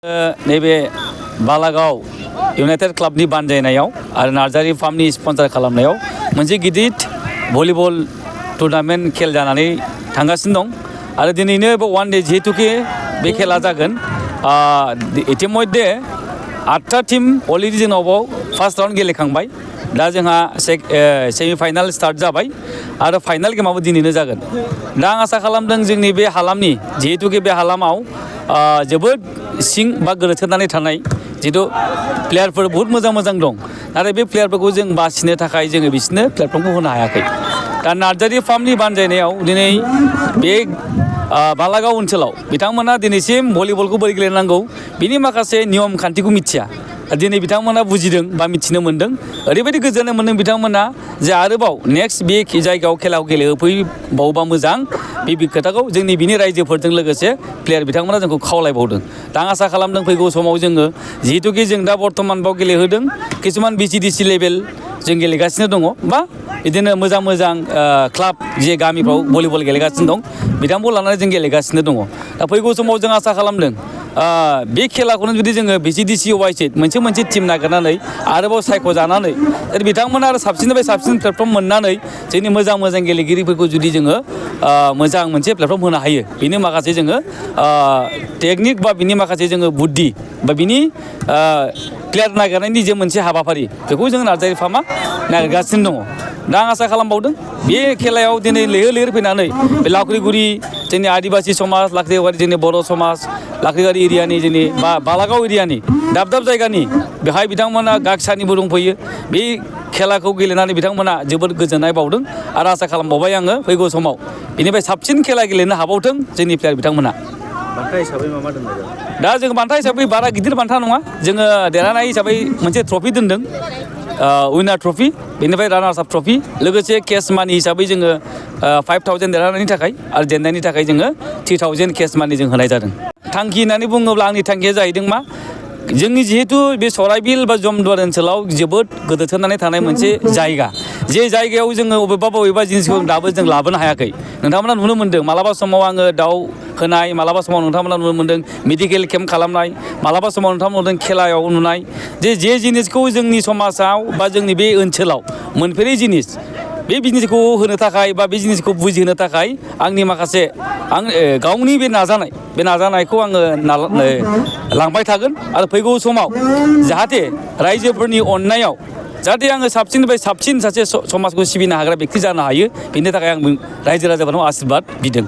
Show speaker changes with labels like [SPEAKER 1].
[SPEAKER 1] नैबे बालागाव इउनाइटेड क्लाबनि बानजायनायाव आरो नार्जारी फार्मनि स्पन्सर खालामनायाव मोनसे गिदिर भलिबल टुर्नामेन्ट खेल जानानै थांगासिनो दं आरो दिनैनो वान डे जिहेतुके बे खेला जागोन इतिमध्ये 8टा टीम अलरेडि जोंनाव फार्स्ट राउन्ड गेलेखांबाय दा जोंहा सेमि फाइनाल स्टार्ट जाबाय आरो फाइनाल गेमाबो दिनैनो जागोन दा आं आसा खालामदों जोंनि बे हालामनि जिहेतुके बे हालामाव जोबोद सिं बा गोरोबथेनानै थानाय जिहेतु प्लेयारफोर बहुत मोजां मोजां दं नाथाय बे प्लेयारफोरखौ जों बासिनो थाखाय जोङो बिसोरनो प्लेटफर्मखौ होनो हायाखै दा नार्जारी फार्मनि बानजायनायाव दिनै बे बालागाव ओनसोलाव बिथांमोना दिनैसिम भलिबलखौ बोरै गेलेनांगौ बिनि माखासे नियम खान्थिखौ मिथिया दिनै बिथांमोना बुजिदों बा मिथिनो मोन्दों ओरैबायदि गोजोननाय मोन्दों बिथांमोना जे आरोबाव नेक्स्ट बे जायगायाव खेलाखौ गेलेहोफैबावोबा मोजां बे खोथाखौ जोंनि बिनि रायजोफोरजों लोगोसे प्लेयार बिथांमोना जोंखौ खावलायबावदों दा आं आसा खालामदों फैगौ समाव जोङो जिहेतुके जों दा बर्थमान बाव गेलेहोदों किसुमान BCDC लेभेल जों गेलेगासिनो दङ बा बिदिनो मोजां मोजां क्लाब जे गामिफ्राव भलिबल गेलेगासिनो दं बिथांमोनखौ लानानै जों गेलेगासिनो दङ दा फैगौ समाव जों आसा खालामदों बे खेलाखौनो जुदि जोङो BCDC वाइज मोनसे टिम नागिरनानै आरोबाव सायख'जानानै बिथांमोना आरो साबसिननिफ्राय साबसिन प्लेटफर्म मोननानै जोंनि मोजां मोजां गेलेगिरिफोरखौ जुदि जोङो मोजां मोनसे प्लेटफर्म होनो हायो बिनि माखासे जोङो टेकनिक बा बिनि माखासे जोङो बुद्धि बा बिनि प्लेयार नागिरनायनि जे मोनसे हाबाफारि बेखौ जों नार्जारी फार्मा नागिरगासिनो दङ दा आं आसा खालामबावदों बे खेलायाव दिनै लैहोर लैहोर फैनानै बे लावख्रिगुरि जोंनि आदिबासि समाज लाख्रिगुरि जोंनि बर' समाज लाख्रिगुरि एरियानि जोंनि बा बालागाव एरियानि दाब दाब जायगानि बेहाय बिथांमोना गागसानिबो दंफैयो बे खेलाखौ गेलेनानै बिथांमोना जोबोद गोजोननाय बावदों आरो आसा खालामबावबाय आङो फैगौ समाव बेनिफ्राय साबसिन खेला गेलेनो हाबावथों जोंनि प्लेयार बिथांमोना
[SPEAKER 2] बान्था हिसाबै मा दोननाय जादों
[SPEAKER 1] दा जों बान्था हिसाबै बारा गिदिर बान्था नङा जोङो देरहानाय हिसाबै मोनसे ट्रफि दोनदों उइनार ट्रफि बेनिफ्राय रानार्स आप ट्रफि लोगोसे केस मानि हिसाबै जोङो 5000 देरहानायनि थाखाय आरो जेननायनि थाखाय जोङो 3000 केस मानि जों होनाय जादों थांखि होननानै बुङोब्ला आंनि थांखिया जाहैदों मा जोंनि जिहेतु बे सराइबिल बा जमदुवार ओनसोलाव जोबोद गोदोथेनानै थानाय मोनसे जायगा जे जायगायाव जोङो बबेबा जिनिसखौ दाबो जों लाबोनो हायाखै नोंथांमोना नुनो मोन्दों मालाबा समाव आङो दाउ होनाय मालाबा समाव नोंथांमोना नुनो मोन्दों मेडिकेल केम्प खालामनाय मालाबा समाव नोंथांमोना नुदों खेलायाव नुनाय जे जिनिसखौ जोंनि समाजाव बा जोंनि बे ओनसोलाव मोनफेरै जिनिस बे जिनिसखौ होनो थाखाय बा बे जिनिसखौ बुजिहोनो थाखाय आंनि माखासे गावनि बे नाजानायखौ आङो लांबाय थागोन आरो फैगौ समाव जाहाथे रायजोफोरनि अननायाव जाहाथे आङो साबसिननिफ्राय साबसिन सासे समाजखौ सिबिनो हाग्रा बेक्ति जानो हायो बेनि थाखाय आं रायजो राजाफोरनाव आशीर्बाद बिदों